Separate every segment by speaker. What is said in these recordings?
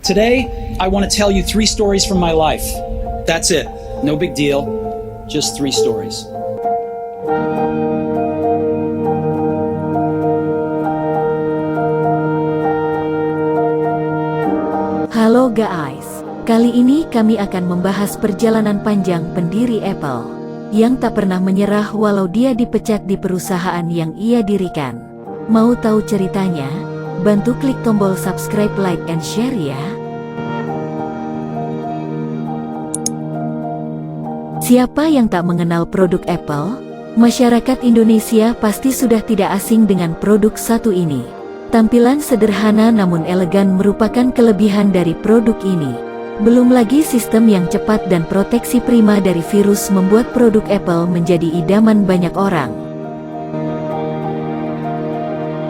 Speaker 1: Today, I want to tell you 3 stories from my life. That's it. No big deal. Just 3 stories.
Speaker 2: Halo guys, kali ini kami akan membahas perjalanan panjang pendiri Apple yang tak pernah menyerah walau dia dipecat di perusahaan yang ia dirikan. Mau tahu ceritanya? Bantu klik tombol subscribe, like, and share ya. Siapa yang tak mengenal produk Apple? Masyarakat Indonesia pasti sudah tidak asing dengan produk satu ini. Tampilan sederhana namun elegan merupakan kelebihan dari produk ini. Belum lagi sistem yang cepat dan proteksi prima dari virus membuat produk Apple menjadi idaman banyak orang.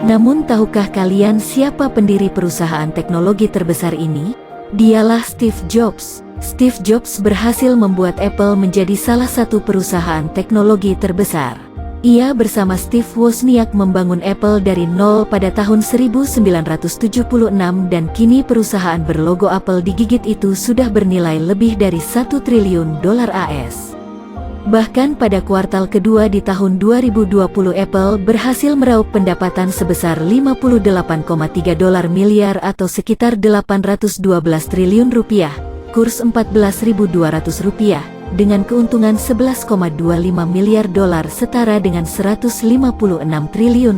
Speaker 2: Namun tahukah kalian siapa pendiri perusahaan teknologi terbesar ini? Dialah Steve Jobs. Steve Jobs berhasil membuat Apple menjadi salah satu perusahaan teknologi terbesar. Ia bersama Steve Wozniak membangun Apple dari nol pada tahun 1976 dan kini perusahaan berlogo Apple digigit itu sudah bernilai lebih dari $1 triliun AS. Bahkan pada kuartal kedua di tahun 2020 Apple berhasil meraup pendapatan sebesar $58,3 miliar atau sekitar $812 triliun, kurs Rp14.200, dengan keuntungan $11,25 miliar setara dengan $156 triliun.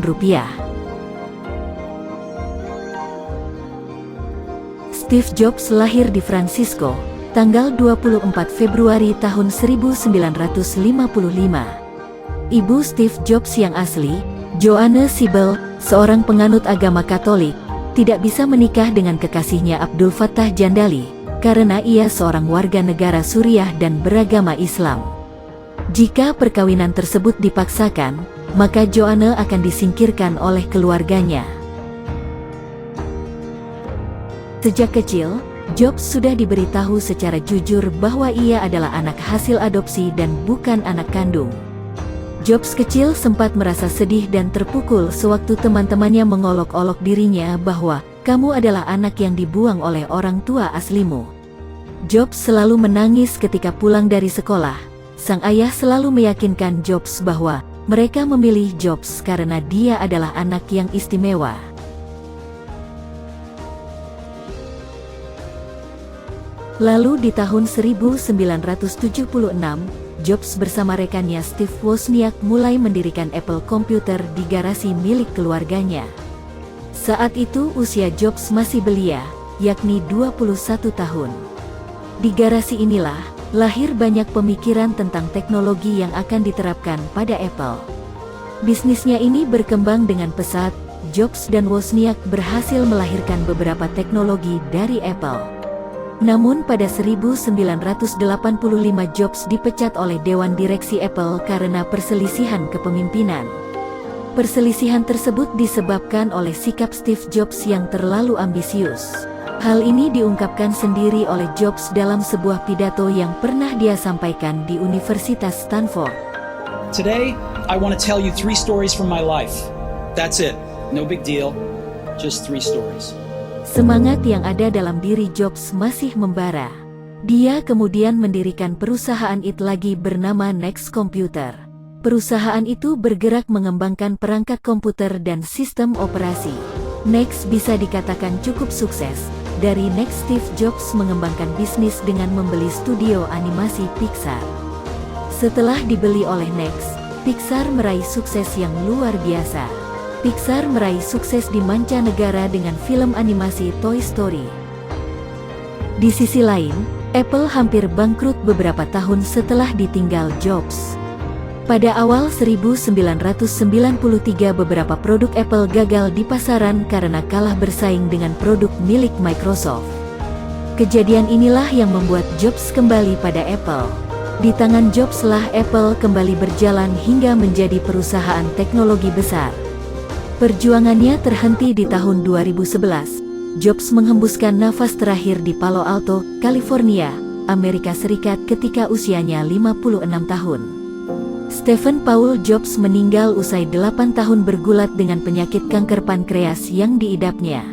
Speaker 2: Steve Jobs lahir di Francisco, tanggal 24 Februari tahun 1955. Ibu Steve Jobs yang asli, Joanne Siebel, seorang penganut agama Katolik, tidak bisa menikah dengan kekasihnya Abdul Fattah Jandali, karena ia seorang warga negara Suriah dan beragama Islam. Jika perkawinan tersebut dipaksakan, maka Joanne akan disingkirkan oleh keluarganya. Sejak kecil, Jobs sudah diberitahu secara jujur bahwa ia adalah anak hasil adopsi dan bukan anak kandung. Jobs kecil sempat merasa sedih dan terpukul sewaktu teman-temannya mengolok-olok dirinya bahwa kamu adalah anak yang dibuang oleh orang tua aslimu. Jobs selalu menangis ketika pulang dari sekolah. Sang ayah selalu meyakinkan Jobs bahwa mereka memilih Jobs karena dia adalah anak yang istimewa. Lalu di tahun 1976, Jobs bersama rekannya Steve Wozniak mulai mendirikan Apple Computer di garasi milik keluarganya. Saat itu usia Jobs masih belia, yakni 21 tahun. Di garasi inilah, lahir banyak pemikiran tentang teknologi yang akan diterapkan pada Apple. Bisnisnya ini berkembang dengan pesat. Jobs dan Wozniak berhasil melahirkan beberapa teknologi dari Apple. Namun pada 1985 Jobs dipecat oleh Dewan Direksi Apple karena perselisihan kepemimpinan. Perselisihan tersebut disebabkan oleh sikap Steve Jobs yang terlalu ambisius. Hal ini diungkapkan sendiri oleh Jobs dalam sebuah pidato yang pernah dia sampaikan di Universitas Stanford.
Speaker 1: Today, I want to tell you 3 stories from my life. That's it. No big deal. Just 3 stories.
Speaker 2: Semangat yang ada dalam diri Jobs masih membara. Dia kemudian mendirikan perusahaan IT lagi bernama Next Computer. Perusahaan itu bergerak mengembangkan perangkat komputer dan sistem operasi. Next bisa dikatakan cukup sukses. Dari Next, Steve Jobs mengembangkan bisnis dengan membeli studio animasi Pixar. Setelah dibeli oleh Next, Pixar meraih sukses yang luar biasa. Pixar meraih sukses di mancanegara dengan film animasi Toy Story. Di sisi lain, Apple hampir bangkrut beberapa tahun setelah ditinggal Jobs. Pada awal 1993 beberapa produk Apple gagal di pasaran karena kalah bersaing dengan produk milik Microsoft. Kejadian inilah yang membuat Jobs kembali pada Apple. Di tangan Jobs lah Apple kembali berjalan hingga menjadi perusahaan teknologi besar. Perjuangannya terhenti di tahun 2011. Jobs menghembuskan nafas terakhir di Palo Alto, California, Amerika Serikat ketika usianya 56 tahun. Stephen Paul Jobs meninggal usai 8 tahun bergulat dengan penyakit kanker pankreas yang diidapnya.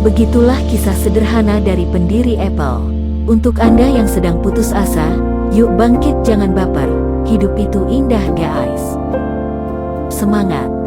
Speaker 2: Begitulah kisah sederhana dari pendiri Apple. Untuk Anda yang sedang putus asa, yuk bangkit, jangan baper. Hidup itu indah guys. Semangat!